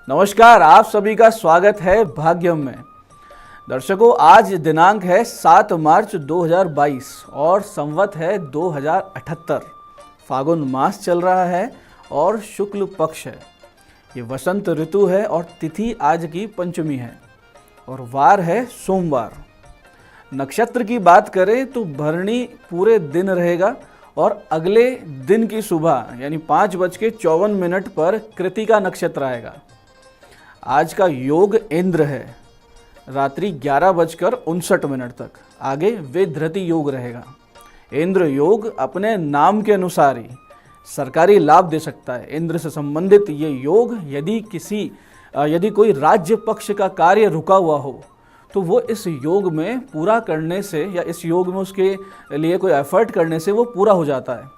नमस्कार, आप सभी का स्वागत है भाग्यम में। दर्शकों, आज दिनांक है 7 मार्च 2022 और संवत है 2078। फागुन मास चल रहा है और शुक्ल पक्ष है। ये वसंत ऋतु है और तिथि आज की पंचमी है और वार है सोमवार। नक्षत्र की बात करें तो भरणी पूरे दिन रहेगा और अगले दिन की सुबह यानी 5:54 पर कृतिका नक्षत्र आएगा। आज का योग इंद्र है, रात्रि 11:59 तक। आगे वेधृति योग रहेगा। इंद्र योग अपने नाम के अनुसार ही सरकारी लाभ दे सकता है। इंद्र से संबंधित ये योग यदि कोई राज्य पक्ष का कार्य रुका हुआ हो तो वो इस योग में पूरा करने से या इस योग में उसके लिए कोई एफर्ट करने से वो पूरा हो जाता है।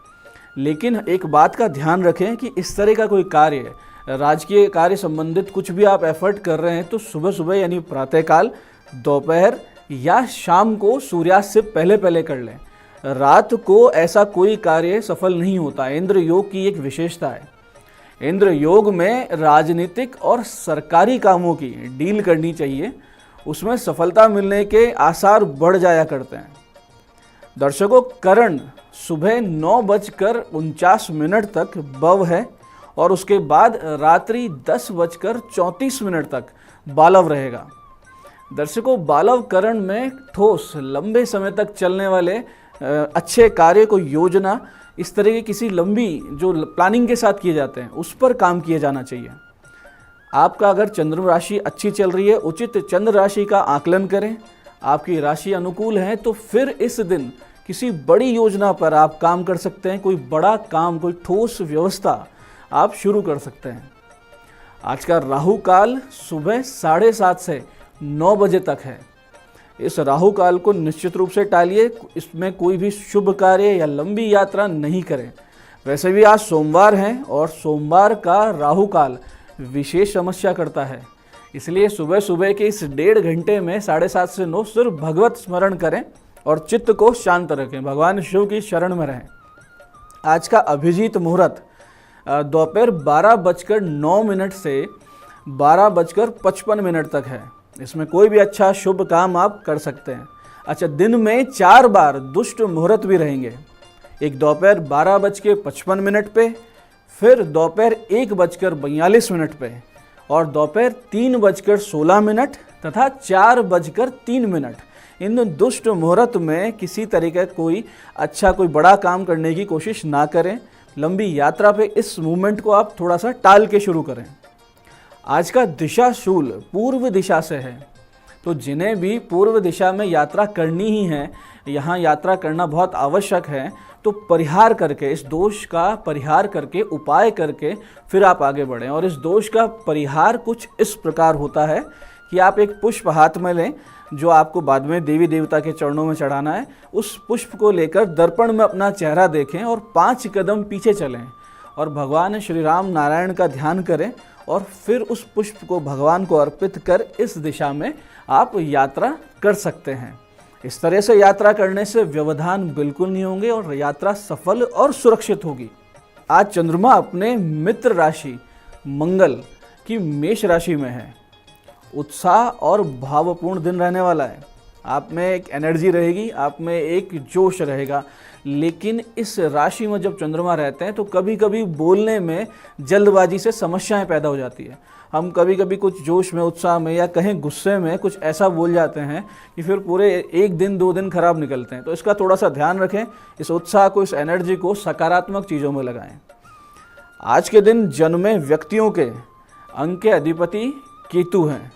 लेकिन एक बात का ध्यान रखें कि इस तरह का कोई कार्य, राजकीय कार्य संबंधित कुछ भी आप एफर्ट कर रहे हैं तो सुबह सुबह यानी प्रातःकाल, दोपहर या शाम को सूर्यास्त से पहले पहले कर लें। रात को ऐसा कोई कार्य सफल नहीं होता। इंद्र योग की एक विशेषता है। इंद्र योग में राजनीतिक और सरकारी कामों की डील करनी चाहिए, उसमें सफलता मिलने के आसार बढ़ जाया करते हैं। दर्शकों, करण सुबह 9:49 तक बव है और उसके बाद रात्रि 10:34 तक बालव रहेगा। दर्शकों, बालव करण में ठोस लंबे समय तक चलने वाले अच्छे कार्य को योजना, इस तरह की किसी लंबी जो प्लानिंग के साथ किए जाते हैं उस पर काम किया जाना चाहिए। आपका अगर चंद्र राशि अच्छी चल रही है, उचित चंद्र राशि का आकलन करें। आपकी राशि अनुकूल है तो फिर इस दिन किसी बड़ी योजना पर आप काम कर सकते हैं। कोई बड़ा काम, कोई ठोस व्यवस्था आप शुरू कर सकते हैं। आज का राहु काल सुबह 7:30 से 9 बजे तक है। इस राहु काल को निश्चित रूप से टालिए। इसमें कोई भी शुभ कार्य या लंबी यात्रा नहीं करें। वैसे भी आज सोमवार है और सोमवार का राहु काल विशेष समस्या करता है, इसलिए सुबह सुबह के इस 1.5 घंटे में 7:30 से 9 सिर्फ भगवत स्मरण करें और चित्त को शांत रखें। भगवान शिव की शरण में रहें। आज का अभिजीत मुहूर्त दोपहर 12:09 से 12:55 तक है। इसमें कोई भी अच्छा शुभ काम आप कर सकते हैं। अच्छा, दिन में 4 बार दुष्ट मुहूर्त भी रहेंगे। एक दोपहर 12:55 पे, फिर दोपहर 1:42 पे और दोपहर 3:16 तथा 4:03। इन दुष्ट मुहूर्त में किसी तरीके कोई बड़ा काम करने की कोशिश ना करें। लंबी यात्रा पे इस मूवमेंट को आप थोड़ा सा टाल के शुरू करें। आज का दिशा शूल पूर्व दिशा से है, तो जिन्हें भी पूर्व दिशा में यात्रा करनी ही है, यहाँ यात्रा करना बहुत आवश्यक है, तो परिहार करके, इस दोष का परिहार करके, उपाय करके फिर आप आगे बढ़ें। और इस दोष का परिहार कुछ इस प्रकार होता है कि आप एक पुष्प हाथ में लें जो आपको बाद में देवी देवता के चरणों में चढ़ाना है। उस पुष्प को लेकर दर्पण में अपना चेहरा देखें और 5 कदम पीछे चलें और भगवान श्री राम नारायण का ध्यान करें और फिर उस पुष्प को भगवान को अर्पित कर इस दिशा में आप यात्रा कर सकते हैं। इस तरह से यात्रा करने से व्यवधान बिल्कुल नहीं होंगे और यात्रा सफल और सुरक्षित होगी। आज चंद्रमा अपने मित्र राशि मंगल की मेष राशि में है। उत्साह और भावपूर्ण दिन रहने वाला है। आप में एक एनर्जी रहेगी, आप में एक जोश रहेगा। लेकिन इस राशि में जब चंद्रमा रहते हैं तो कभी कभी बोलने में जल्दबाजी से समस्याएं पैदा हो जाती है। हम कभी कभी कुछ जोश में, उत्साह में या कहीं गुस्से में कुछ ऐसा बोल जाते हैं कि फिर पूरे 1 दिन 2 दिन खराब निकलते हैं। तो इसका थोड़ा सा ध्यान रखें। इस उत्साह को, इस एनर्जी को सकारात्मक चीज़ों में लगाएं। आज के दिन जन्मे व्यक्तियों के अंक के अधिपति केतु हैं।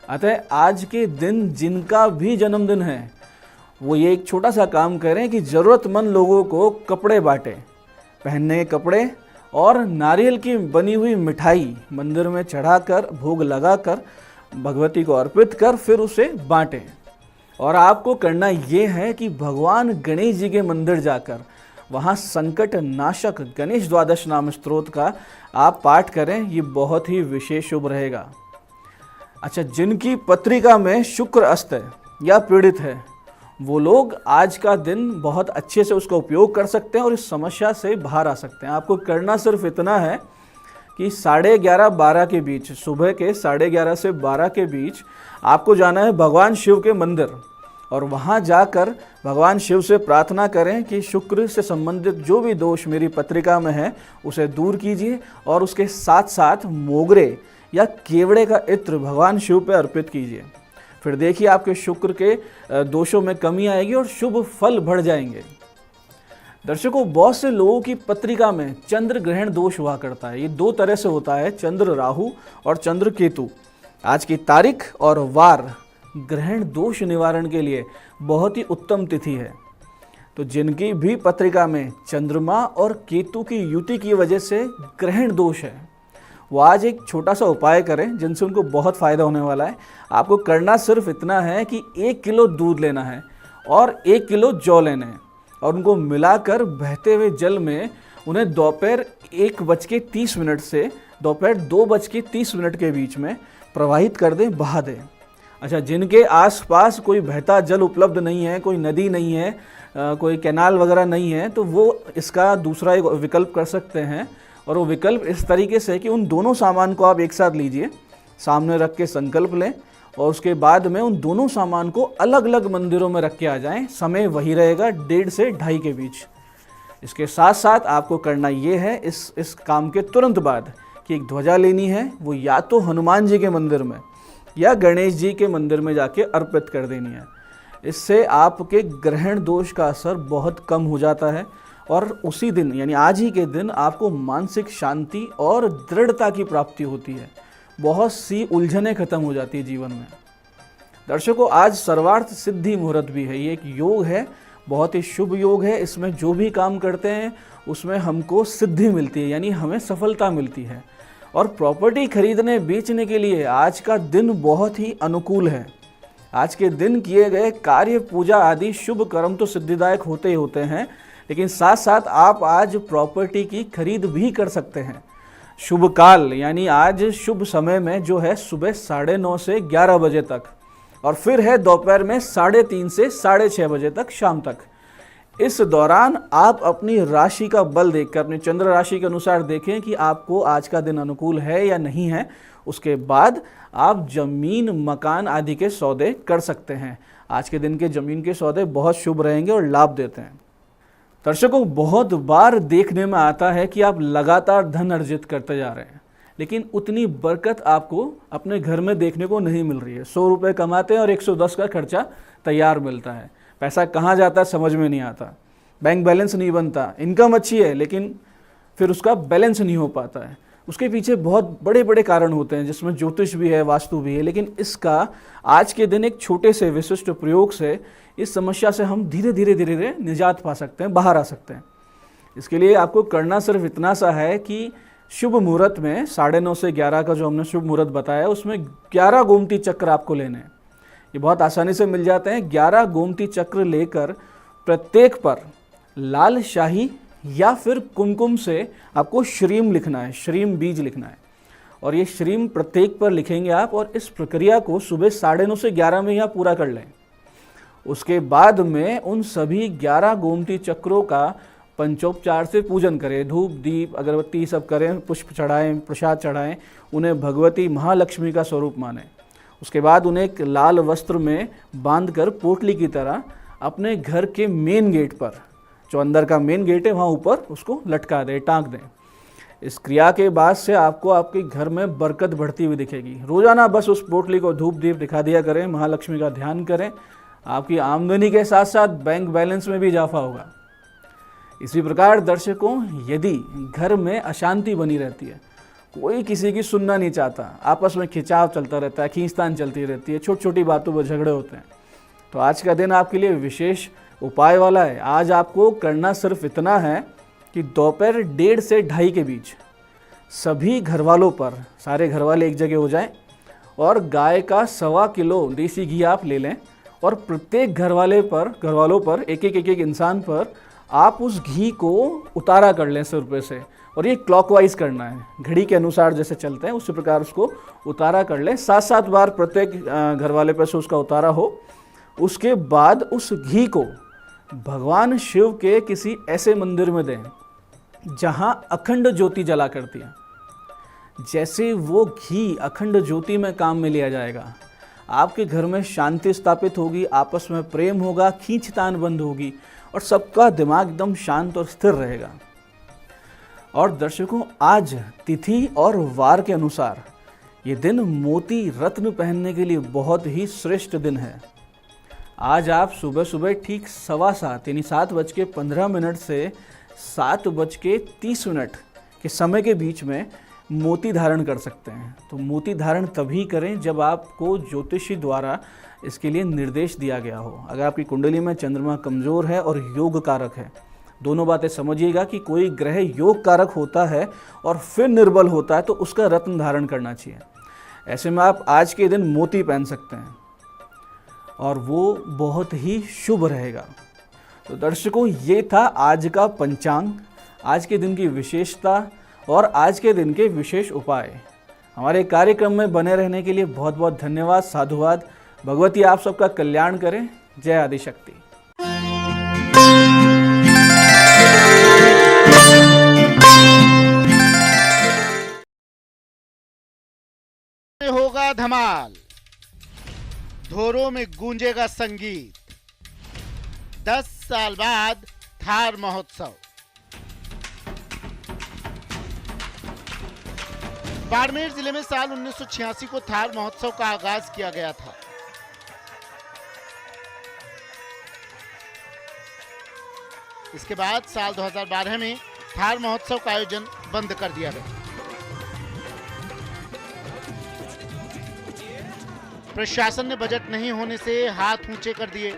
अतः आज के दिन जिनका भी जन्मदिन है वो ये एक छोटा सा काम करें कि ज़रूरतमंद लोगों को कपड़े बांटें, पहनने के कपड़े और नारियल की बनी हुई मिठाई मंदिर में चढ़ाकर, भोग लगाकर, भगवती को अर्पित कर फिर उसे बांटें। और आपको करना ये है कि भगवान गणेश जी के मंदिर जाकर वहाँ संकट नाशक गणेश द्वादश नाम स्तोत्र का आप पाठ करें। ये बहुत ही विशेष शुभ रहेगा। अच्छा, जिनकी पत्रिका में शुक्र अस्त है या पीड़ित है वो लोग आज का दिन बहुत अच्छे से उसका उपयोग कर सकते हैं और इस समस्या से बाहर आ सकते हैं। आपको करना सिर्फ इतना है कि 11:30-12 के बीच, सुबह के 11:30 से 12 के बीच आपको जाना है भगवान शिव के मंदिर और वहाँ जाकर भगवान शिव से प्रार्थना करें कि शुक्र से संबंधित जो भी दोष मेरी पत्रिका में है उसे दूर कीजिए और उसके साथ साथ मोगरे या केवड़े का इत्र भगवान शिव पर अर्पित कीजिए। फिर देखिए आपके शुक्र के दोषों में कमी आएगी और शुभ फल बढ़ जाएंगे। दर्शकों, बहुत से लोगों की पत्रिका में चंद्र ग्रहण दोष हुआ करता है। ये दो तरह से होता है, चंद्र राहु और चंद्र केतु। आज की तारीख और वार ग्रहण दोष निवारण के लिए बहुत ही उत्तम तिथि है। तो जिनकी भी पत्रिका में चंद्रमा और केतु की युति की वजह से ग्रहण दोष है, वो आज एक छोटा सा उपाय करें जिनसे उनको बहुत फ़ायदा होने वाला है। आपको करना सिर्फ इतना है कि 1 किलो दूध लेना है और 1 किलो जौ लेने हैं और उनको मिलाकर बहते हुए जल में उन्हें दोपहर 1:30 से दोपहर 2:30 के बीच में प्रवाहित कर दें, बहा दें। अच्छा, जिनके आसपास कोई बहता जल उपलब्ध नहीं है, कोई नदी नहीं है, कोई कैनाल वगैरह नहीं है, तो वो इसका दूसरा एक विकल्प कर सकते हैं। और वो विकल्प इस तरीके से कि उन दोनों सामान को आप एक साथ लीजिए, सामने रख के संकल्प लें और उसके बाद में उन दोनों सामान को अलग अलग मंदिरों में रख के आ जाएं। समय वही रहेगा 1:30 से 2:30 के बीच। इसके साथ साथ आपको करना ये है, इस काम के तुरंत बाद, कि एक ध्वजा लेनी है, वो या तो हनुमान जी के मंदिर में या गणेश जी के मंदिर में जाके अर्पित कर देनी है। इससे आपके ग्रहण दोष का असर बहुत कम हो जाता है और उसी दिन यानी आज ही के दिन आपको मानसिक शांति और दृढ़ता की प्राप्ति होती है। बहुत सी उलझनें खत्म हो जाती है जीवन में। दर्शकों, आज सर्वार्थ सिद्धि मुहूर्त भी है। ये एक योग है, बहुत ही शुभ योग है। इसमें जो भी काम करते हैं उसमें हमको सिद्धि मिलती है, यानी हमें सफलता मिलती है। और प्रॉपर्टी खरीदने बेचने के लिए आज का दिन बहुत ही अनुकूल है। आज के दिन किए गए कार्य, पूजा आदि शुभ कर्म तो सिद्धिदायक होते ही होते हैं, लेकिन साथ साथ आप आज प्रॉपर्टी की खरीद भी कर सकते हैं। शुभ काल यानी आज शुभ समय में जो है सुबह 9:30 से 11 बजे तक और फिर है दोपहर में 3:30 से 6:30 बजे तक, शाम तक। इस दौरान आप अपनी राशि का बल देखकर, अपनी चंद्र राशि के अनुसार देखें कि आपको आज का दिन अनुकूल है या नहीं है। उसके बाद आप जमीन, मकान आदि के सौदे कर सकते हैं। आज के दिन के जमीन के सौदे बहुत शुभ रहेंगे और लाभ देते हैं। दर्शकों, बहुत बार देखने में आता है कि आप लगातार धन अर्जित करते जा रहे हैं, लेकिन उतनी बरकत आपको अपने घर में देखने को नहीं मिल रही है। 100 रुपये कमाते हैं और 110 का खर्चा तैयार मिलता है। पैसा कहाँ जाता है समझ में नहीं आता, बैंक बैलेंस नहीं बनता। इनकम अच्छी है लेकिन फिर उसका बैलेंस नहीं हो पाता है। उसके पीछे बहुत बड़े बड़े कारण होते हैं, जिसमें ज्योतिष भी है, वास्तु भी है। लेकिन इसका आज के दिन एक छोटे से विशिष्ट प्रयोग से इस समस्या से हम धीरे धीरे निजात पा सकते हैं, बाहर आ सकते हैं। इसके लिए आपको करना सिर्फ इतना सा है कि शुभ मुहूर्त में 9:30 से 11 का जो हमने शुभ मुहूर्त बताया, उसमें 11 गोमती चक्र आपको लेने हैं। ये बहुत आसानी से मिल जाते हैं। 11 गोमती चक्र लेकर प्रत्येक पर लाल शाही या फिर कुमकुम से आपको श्रीम लिखना है, श्रीम बीज लिखना है। और ये श्रीम प्रत्येक पर लिखेंगे आप, और इस प्रक्रिया को सुबह 9:30 से 11 में यहाँ पूरा कर लें। उसके बाद में उन सभी 11 गोमती चक्रों का पंचोपचार से पूजन करें। धूप, दीप, अगरबत्ती सब करें, पुष्प चढ़ाएं, प्रसाद चढ़ाएं। उन्हें भगवती महालक्ष्मी का स्वरूप मानें। उसके बाद उन्हें एक लाल वस्त्र में बांधकर पोटली की तरह अपने घर के मेन गेट पर, जो अंदर का मेन गेट है, वहाँ ऊपर उसको लटका दें, टांग दें। इस क्रिया के बाद से आपको आपके घर में बरकत बढ़ती हुई दिखेगी। रोजाना बस उस पोटली को धूप दीप दिखा दिया करें, महालक्ष्मी का ध्यान करें। आपकी आमदनी के साथ साथ बैंक बैलेंस में भी इजाफा होगा। इसी प्रकार दर्शकों, यदि घर में अशांति बनी रहती है, कोई किसी की सुनना नहीं चाहता, आपस में खिंचाव चलता रहता है, खींचतान चलती रहती है, छोटी छोटी बातों पर झगड़े होते हैं, तो आज का दिन आपके लिए विशेष उपाय वाला है। आज आपको करना सिर्फ इतना है कि दोपहर 1:30 से 2:30 के बीच सभी घर वालों पर, सारे घर वाले एक जगह हो जाएं और गाय का 1.25 किलो देसी घी आप ले लें और प्रत्येक घर वालों पर एक एक इंसान पर आप उस घी को उतारा कर लें सिर पे से। और ये क्लॉकवाइज करना है, घड़ी के अनुसार जैसे चलते हैं उसी प्रकार उसको उतारा कर लें। 7-7 बार प्रत्येक घर वाले पे से उसका उतारा हो। उसके बाद उस घी को भगवान शिव के किसी ऐसे मंदिर में दें जहाँ अखंड ज्योति जला करती है। जैसे वो घी अखंड ज्योति में काम में लिया जाएगा। आपके घर में शांति स्थापित होगी, आपस में प्रेम होगा, खींचतान बंद होगी और सबका दिमाग एकदम शांत और स्थिर रहेगा। और दर्शकों, आज तिथि और वार के अनुसार ये दिन मोती रत्न पहनने के लिए बहुत ही श्रेष्ठ दिन है। आज आप सुबह सुबह ठीक 7:15 यानी 7:15 से 7:30 के समय के बीच में मोती धारण कर सकते हैं। तो मोती धारण तभी करें जब आपको ज्योतिषी द्वारा इसके लिए निर्देश दिया गया हो। अगर आपकी कुंडली में चंद्रमा कमज़ोर है और योग कारक है, दोनों बातें समझिएगा कि कोई ग्रह योग कारक होता है और फिर निर्बल होता है तो उसका रत्न धारण करना चाहिए। ऐसे में आप आज के दिन मोती पहन सकते हैं और वो बहुत ही शुभ रहेगा। तो दर्शकों, ये था आज का पंचांग, आज के दिन की विशेषता और आज के दिन के विशेष उपाय। हमारे कार्यक्रम में बने रहने के लिए बहुत बहुत धन्यवाद, साधुवाद। भगवती आप सबका कल्याण करें। जय आदिशक्ति। होगा धमाल, धोरों में गूंजेगा संगीत। 10 साल बाद थार महोत्सव। बाड़मेर जिले में साल 1986 को थार महोत्सव का आगाज किया गया था। इसके बाद साल 2012 में थार महोत्सव का आयोजन बंद कर दिया गया। प्रशासन ने बजट नहीं होने से हाथ ऊंचे कर दिए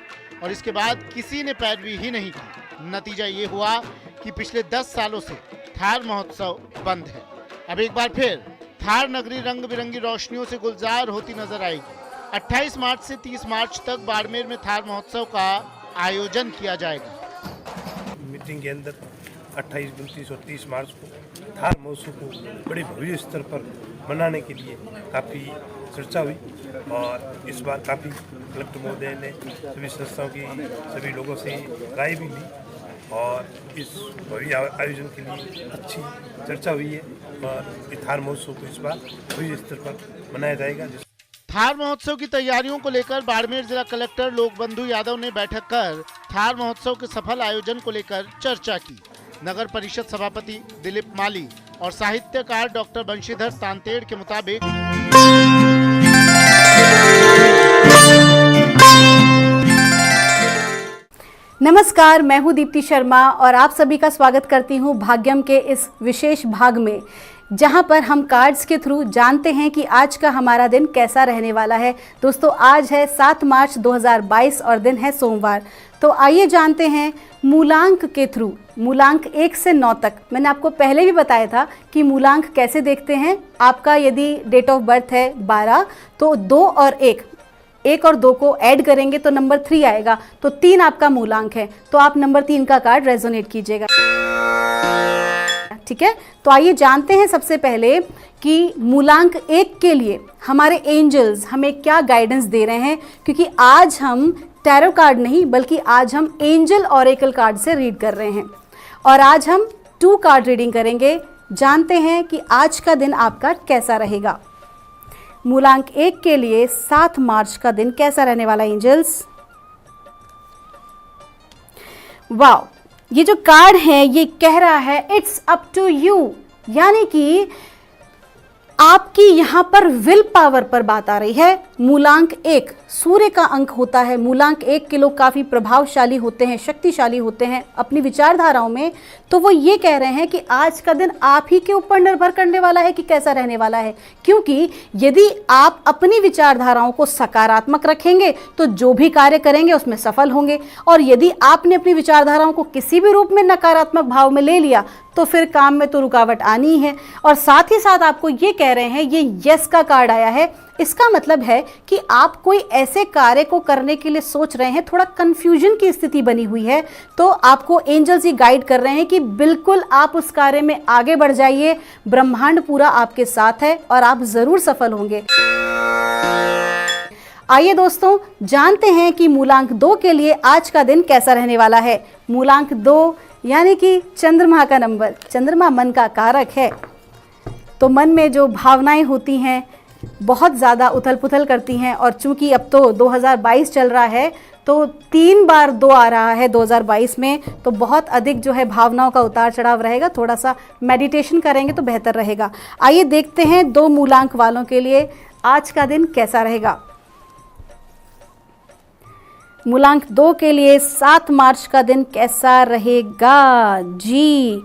और इसके बाद किसी ने पैरवी ही नहीं की। नतीजा ये हुआ कि पिछले 10 सालों से थार महोत्सव बंद है। अब एक बार फिर थार नगरी रंग बिरंगी रोशनियों से गुलजार होती नजर आएगी। 28 मार्च से 30 मार्च तक बाड़मेर में थार महोत्सव का आयोजन किया जाएगा। मीटिंग के अंदर 28, 29 और 30 मार्च को थार महोत्सव को बड़े भव्य स्तर पर मनाने के लिए काफ़ी चर्चा हुई और इस बार काफ़ी कलेक्टर महोदय ने सभी संस्थाओं की सभी लोगों से राय भी ली और इस भव्य आयोजन के लिए अच्छी चर्चा हुई है और इस थार महोत्सव को इस बार भव्य स्तर पर मनाया जाएगा। थार महोत्सव की तैयारियों को लेकर बाड़मेर जिला कलेक्टर लोकबंधु यादव ने बैठक कर थार महोत्सव के सफल आयोजन को लेकर चर्चा की। नगर परिषद सभापति दिलीप माली और साहित्यकार डॉक्टर बंशीधर तांतेड़ के मुताबिक नमस्कार, मैं हूं दीप्ति शर्मा और आप सभी का स्वागत करती हूं भाग्यम के इस विशेष भाग में, जहां पर हम कार्ड्स के थ्रू जानते हैं कि आज का हमारा दिन कैसा रहने वाला है। दोस्तों, आज है 7 मार्च 2022 और दिन है सोमवार। तो आइए जानते हैं मूलांक के थ्रू, मूलांक 1 से 9 तक। मैंने आपको पहले भी बताया था कि मूलांक कैसे देखते हैं। आपका यदि डेट ऑफ बर्थ है 12 तो 2 और 1 और 2 को ऐड करेंगे तो नंबर 3 आएगा। तो 3 आपका मूलांक है, तो आप नंबर 3 का कार्ड रेजोनेट कीजिएगा। ठीक है, तो आइए जानते हैं सबसे पहले कि मूलांक 1 के लिए हमारे एंजल्स हमें क्या गाइडेंस दे रहे हैं, क्योंकि आज हम टैरो कार्ड नहीं बल्कि आज हम एंजल ऑरेकल कार्ड से रीड कर रहे हैं और आज हम 2 कार्ड रीडिंग करेंगे। जानते हैं कि आज का दिन आपका कैसा रहेगा। मूलांक 1 के लिए 7 मार्च का दिन कैसा रहने वाला एंजल्स। वाह, ये जो कार्ड है ये कह रहा है इट्स अप टू यू, यानी कि आपकी यहां पर विल पावर पर बात आ रही है। मूलांक 1 सूर्य का अंक होता है। मूलांक 1 के लोग काफ़ी प्रभावशाली होते हैं, शक्तिशाली होते हैं अपनी विचारधाराओं में। तो वो ये कह रहे हैं कि आज का दिन आप ही के ऊपर निर्भर करने वाला है कि कैसा रहने वाला है, क्योंकि यदि आप अपनी विचारधाराओं को सकारात्मक रखेंगे तो जो भी कार्य करेंगे उसमें सफल होंगे, और यदि आपने अपनी विचारधाराओं को किसी भी रूप में नकारात्मक भाव में ले लिया तो फिर काम में तो रुकावट आनी ही है। और साथ ही साथ आपको ये कह रहे हैं, ये यस का कार्ड आया है, इसका मतलब है कि आप कोई ऐसे कार्य को करने के लिए सोच रहे हैं, थोड़ा कंफ्यूजन की स्थिति बनी हुई है, तो आपको एंजल्स ये गाइड कर रहे हैं कि बिल्कुल आप उस कार्य में आगे बढ़ जाइए। ब्रह्मांड पूरा आपके साथ है और आप जरूर सफल होंगे। आइए दोस्तों, जानते हैं कि मूलांक 2 के लिए आज का दिन कैसा रहने वाला है। मूलांक 2 यानी कि चंद्रमा का नंबर, चंद्रमा मन का कारक है। तो मन में जो भावनाएं होती हैं बहुत ज़्यादा उथल पुथल करती हैं। और चूंकि अब तो 2022 चल रहा है तो 3 बार 2 आ रहा है 2022 में, तो बहुत अधिक जो है भावनाओं का उतार चढ़ाव रहेगा। थोड़ा सा मेडिटेशन करेंगे तो बेहतर रहेगा। आइए देखते हैं 2 मूलांक वालों के लिए आज का दिन कैसा रहेगा। मूलांक 2 के लिए 7 मार्च का दिन कैसा रहेगा जी?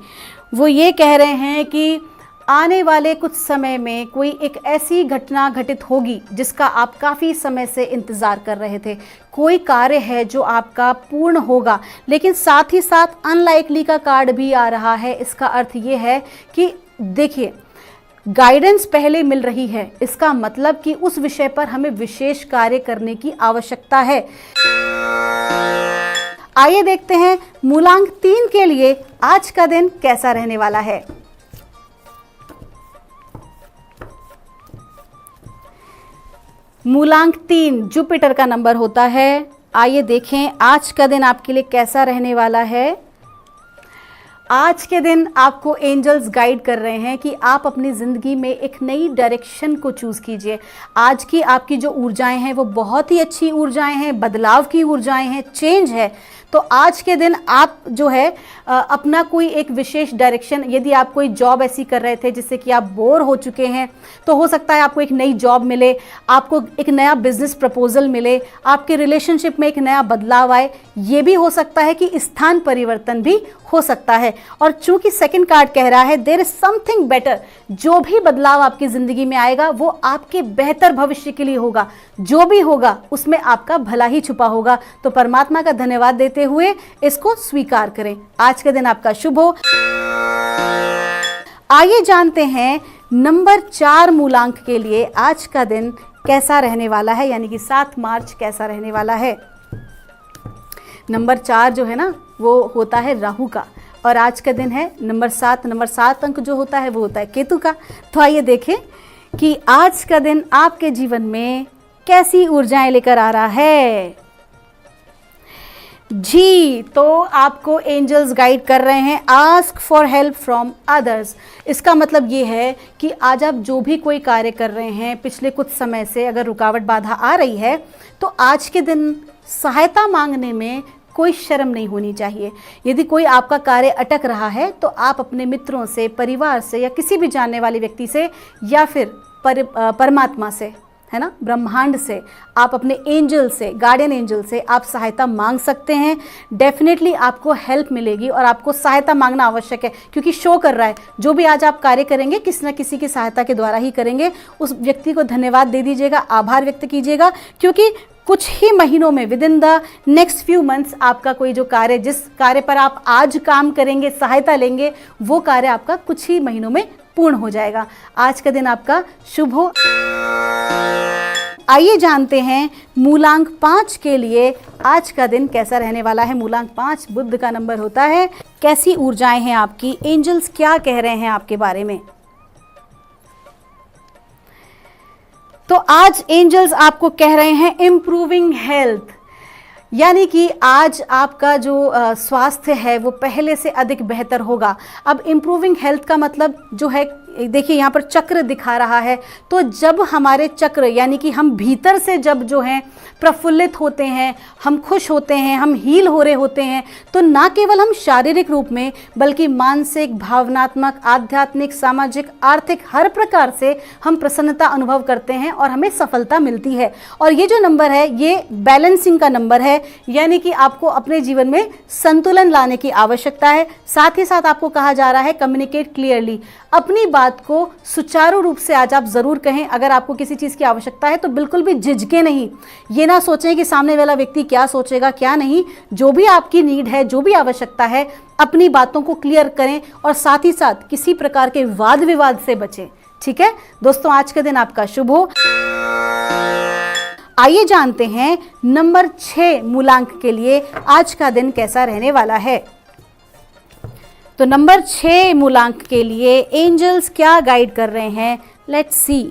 वो ये कह रहे हैं कि आने वाले कुछ समय में कोई एक ऐसी घटना घटित होगी जिसका आप काफ़ी समय से इंतज़ार कर रहे थे। कोई कार्य है जो आपका पूर्ण होगा, लेकिन साथ ही साथ अनलाइकली का कार्ड भी आ रहा है। इसका अर्थ ये है कि देखिए, गाइडेंस पहले मिल रही है, इसका मतलब कि उस विषय पर हमें विशेष कार्य करने की आवश्यकता है। आइए देखते हैं मूलांक 3 के लिए आज का दिन कैसा रहने वाला है। मूलांक 3 जुपिटर का नंबर होता है। आइए देखें आज का दिन आपके लिए कैसा रहने वाला है। आज के दिन आपको एंजल्स गाइड कर रहे हैं कि आप अपनी ज़िंदगी में एक नई डायरेक्शन को चूज़ कीजिए। आज की आपकी जो ऊर्जाएं हैं वो बहुत ही अच्छी ऊर्जाएं हैं, बदलाव की ऊर्जाएं हैं, चेंज है। तो आज के दिन आप जो है अपना कोई एक विशेष डायरेक्शन, यदि आप कोई जॉब ऐसी कर रहे थे जिससे कि आप बोर हो चुके हैं, तो हो सकता है आपको एक नई जॉब मिले, आपको एक नया बिजनेस प्रपोजल मिले, आपके रिलेशनशिप में एक नया बदलाव आए। ये भी हो सकता है कि स्थान परिवर्तन भी हो सकता है। और चूंकि सेकंड कार्ड कह रहा है देयर इज समथिंग बेटर, जो भी बदलाव आपकी ज़िंदगी में आएगा वो आपके बेहतर भविष्य के लिए होगा। जो भी होगा उसमें आपका भला ही छुपा होगा। तो परमात्मा का धन्यवाद देते हुए इसको स्वीकार करें। आज का दिन आपका शुभ हो। आइए जानते हैं नंबर 4 मूलांक के लिए आज का दिन कैसा रहने वाला है, यानी कि 7 मार्च कैसा रहने वाला है। नंबर 4 जो है ना वो होता है राहु का, और आज का दिन है नंबर 7। नंबर 7 अंक जो होता है वो होता है केतु का। तो आइए देखें कि आज का दिन आपके जीवन में कैसी ऊर्जाएं लेकर आ रहा है जी। तो आपको एंजल्स गाइड कर रहे हैं ask for help from others. इसका मतलब ये है कि आज आप जो भी कोई कार्य कर रहे हैं, पिछले कुछ समय से अगर रुकावट बाधा आ रही है, तो आज के दिन सहायता मांगने में कोई शर्म नहीं होनी चाहिए। यदि कोई आपका कार्य अटक रहा है तो आप अपने मित्रों से, परिवार से, या किसी भी जानने वाले व्यक्ति से, या फिर परमात्मा से, है ना, ब्रह्मांड से, आप अपने एंजल से, गार्डियन एंजल से आप सहायता मांग सकते हैं। डेफिनेटली आपको हेल्प मिलेगी और आपको सहायता मांगना आवश्यक है, क्योंकि शो कर रहा है जो भी आज आप कार्य करेंगे किसी न किसी की सहायता के द्वारा ही करेंगे। उस व्यक्ति को धन्यवाद दे दीजिएगा, आभार व्यक्त कीजिएगा, क्योंकि कुछ ही महीनों में, with in the next few months, आपका कोई जो कार्य, जिस कार्य पर आप आज काम करेंगे, सहायता लेंगे, वो कार्य आपका कुछ ही महीनों में पूर्ण हो जाएगा। आज का दिन आपका शुभ हो। आइए जानते हैं मूलांक 5 के लिए आज का दिन कैसा रहने वाला है। मूलांक 5 बुध का नंबर होता है। कैसी ऊर्जाएं हैं आपकी, एंजल्स क्या कह रहे हैं आपके बारे में। तो आज एंजल्स आपको कह रहे हैं इम्प्रूविंग हेल्थ, यानी कि आज आपका जो स्वास्थ्य है वो पहले से अधिक बेहतर होगा। अब इम्प्रूविंग हेल्थ का मतलब जो है, देखिए यहाँ पर चक्र दिखा रहा है, तो जब हमारे चक्र, यानी कि हम भीतर से जब जो हैं प्रफुल्लित होते हैं, हम खुश होते हैं, हम हील हो रहे होते हैं, तो ना केवल हम शारीरिक रूप में बल्कि मानसिक, भावनात्मक, आध्यात्मिक, सामाजिक, आर्थिक, हर प्रकार से हम प्रसन्नता अनुभव करते हैं और हमें सफलता मिलती है। और ये जो नंबर है ये बैलेंसिंग का नंबर है, यानी कि आपको अपने जीवन में संतुलन लाने की आवश्यकता है। साथ ही साथ आपको कहा जा रहा है कम्युनिकेट क्लियरली, अपनी बात को सुचारू रूप से आज आप ज़रूर कहें। अगर आपको किसी चीज़ की आवश्यकता है तो बिल्कुल भी झिझके नहीं, ये ना सोचें कि सामने वाला व्यक्ति क्या सोचेगा क्या नहीं। जो भी आपकी नीड है, जो भी आवश्यकता है, अपनी बातों को क्लियर करें और साथ ही साथ किसी प्रकार के वाद विवाद से बचें। ठीक है दोस्तों, आज का दिन आपका शुभ हो। आइए जानते हैं नंबर 6 मूलांक के लिए आज का दिन कैसा रहने वाला है। तो नंबर 6 मूलांक के लिए एंजल्स क्या गाइड कर रहे हैं, लेट्स सी।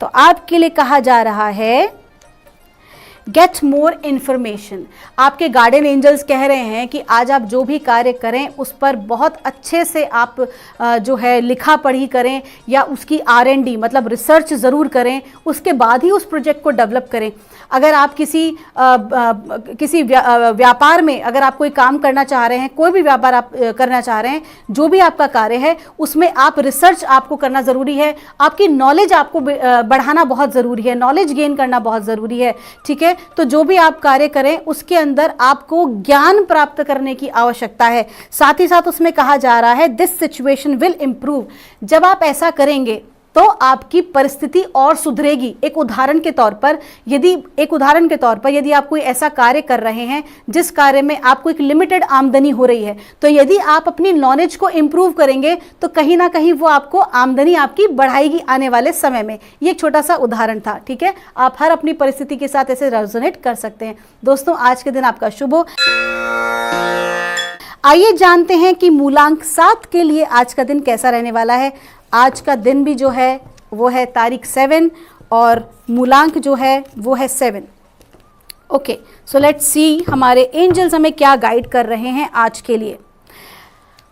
तो आपके लिए कहा जा रहा है गेट मोर इन्फॉर्मेशन। आपके गार्डियन एंजल्स कह रहे हैं कि आज आप जो भी कार्य करें उस पर बहुत अच्छे से आप जो है लिखा पढ़ी करें या उसकी R&D मतलब रिसर्च ज़रूर करें, उसके बाद ही उस प्रोजेक्ट को डेवलप करें। अगर आप किसी व्यापार में अगर आप कोई काम करना चाह रहे हैं, कोई भी व्यापार आप करना चाह रहे हैं, जो भी आपका कार्य है उसमें आप रिसर्च आपको करना ज़रूरी है। आपकी नॉलेज आपको बढ़ाना बहुत ज़रूरी है, नॉलेज गेन करना बहुत ज़रूरी है। ठीक है, तो जो भी आप कार्य करें उसके अंदर आपको ज्ञान प्राप्त करने की आवश्यकता है। साथ ही साथ उसमें कहा जा रहा है दिस सिचुएशन विल इम्प्रूव। जब आप ऐसा करेंगे तो आपकी परिस्थिति और सुधरेगी। एक उदाहरण के तौर पर यदि आप कोई ऐसा कार्य कर रहे हैं जिस कार्य में आपको एक लिमिटेड आमदनी हो रही है, तो यदि आप अपनी नॉलेज को इंप्रूव करेंगे तो कहीं ना कहीं वो आपको आमदनी आपकी बढ़ाएगी आने वाले समय में। ये एक छोटा सा उदाहरण था। ठीक है, आप हर अपनी परिस्थिति के साथ ऐसे रेजोनेट कर सकते हैं। दोस्तों, आज के दिन आपका शुभ हो। आइए जानते हैं कि मूलांक 7 के लिए आज का दिन कैसा रहने वाला है। आज का दिन भी जो है वो है तारीख 7 और मूलांक जो है वो है 7। ओके, सो लेट्स सी हमारे एंजल्स हमें क्या गाइड कर रहे हैं आज के लिए।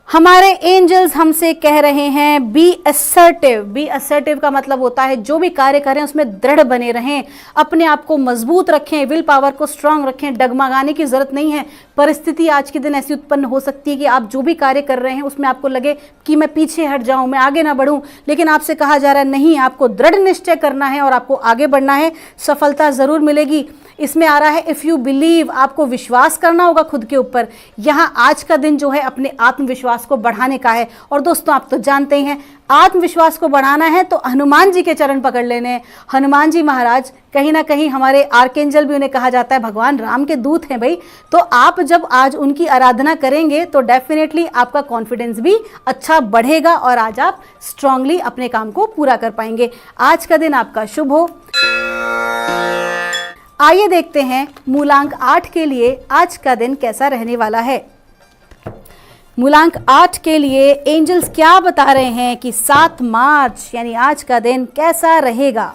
हमारे एंजल्स हमसे कह रहे हैं बी असर्टिव। बी असर्टिव का मतलब होता है जो भी कार्य करें उसमें दृढ़ बने रहें, अपने आप को मजबूत रखें, विल पावर को स्ट्रांग रखें, डगमगाने की जरूरत नहीं है। परिस्थिति आज के दिन ऐसी उत्पन्न हो सकती है कि आप जो भी कार्य कर रहे हैं उसमें आपको लगे कि मैं पीछे हट जाऊं, मैं आगे ना बढ़ूं, लेकिन आपसे कहा जा रहा है नहीं, आपको दृढ़ निश्चय करना है और आपको आगे बढ़ना है। सफलता जरूर मिलेगी। इसमें आ रहा है इफ़ यू बिलीव, आपको विश्वास करना होगा खुद के ऊपर। यहाँ आज का दिन जो है अपने आत्मविश्वास को बढ़ाने का है। और दोस्तों, आप तो जानते ही हैं आत्मविश्वास को बढ़ाना है तो हनुमान जी के चरण पकड़ लेने हैं। हनुमान जी महाराज कहीं ना कहीं हमारे आर्कएंजल भी उन्हें कहा जाता है भगवान राम के दूत हैं भाई। तो आप जब आज उनकी आराधना करेंगे तो डेफिनेटली आपका कॉन्फिडेंस भी अच्छा बढ़ेगा और आज आप स्ट्रांगली अपने काम को पूरा कर पाएंगे। आज का दिन आपका शुभ हो। आइए देखते हैं मूलांक 8 के लिए आज का दिन कैसा रहने वाला है। मूलांक 8 के लिए एंजल्स क्या बता रहे हैं कि 7 मार्च यानी आज का दिन कैसा रहेगा।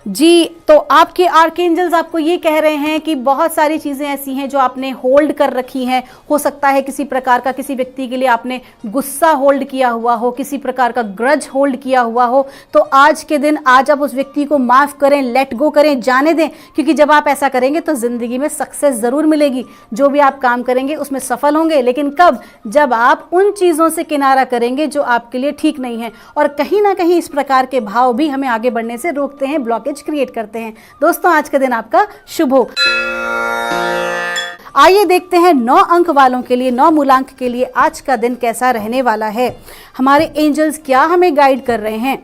जी, तो आपके आर्कएंजल्स आपको ये कह रहे हैं कि बहुत सारी चीज़ें ऐसी हैं जो आपने होल्ड कर रखी हैं। हो सकता है किसी प्रकार का किसी व्यक्ति के लिए आपने गुस्सा होल्ड किया हुआ हो, किसी प्रकार का ग्रज होल्ड किया हुआ हो, तो आज के दिन आज आप उस व्यक्ति को माफ़ करें, लेट गो करें, जाने दें। क्योंकि जब आप ऐसा करेंगे तो ज़िंदगी में सक्सेस ज़रूर मिलेगी। जो भी आप काम करेंगे उसमें सफल होंगे, लेकिन कब? जब आप उन चीज़ों से किनारा करेंगे जो आपके लिए ठीक नहीं है। और कहीं ना कहीं इस प्रकार के भाव भी हमें आगे बढ़ने से रोकते हैं, ब्लॉकेज क्रिएट करते हैं। दोस्तों, आज का दिन आपका शुभ हो। आइए देखते हैं 9 अंक वालों के लिए, 9 मूलांक के लिए आज का दिन कैसा रहने वाला है। हमारे एंजल्स क्या हमें गाइड कर रहे हैं।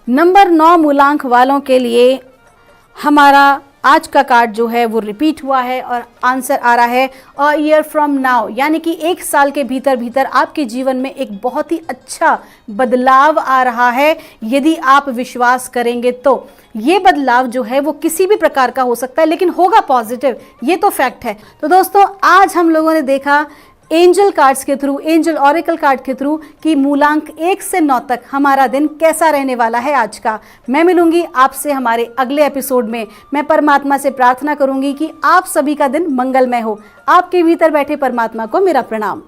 नंबर 9 मूलांक वालों के लिए हमारा आज का कार्ड जो है वो रिपीट हुआ है और आंसर आ रहा है अ ईयर फ्रॉम नाउ, यानी कि 1 साल के भीतर भीतर आपके जीवन में एक बहुत ही अच्छा बदलाव आ रहा है। यदि आप विश्वास करेंगे तो ये बदलाव जो है वो किसी भी प्रकार का हो सकता है, लेकिन होगा पॉजिटिव, ये तो फैक्ट है। तो दोस्तों, आज हम लोगों ने देखा एंजल कार्ड्स के थ्रू, एंजल ऑरेकल कार्ड के थ्रू कि मूलांक 1 से 9 तक हमारा दिन कैसा रहने वाला है आज का। मैं मिलूंगी आपसे हमारे अगले एपिसोड में। मैं परमात्मा से प्रार्थना करूंगी कि आप सभी का दिन मंगलमय हो। आपके भीतर बैठे परमात्मा को मेरा प्रणाम।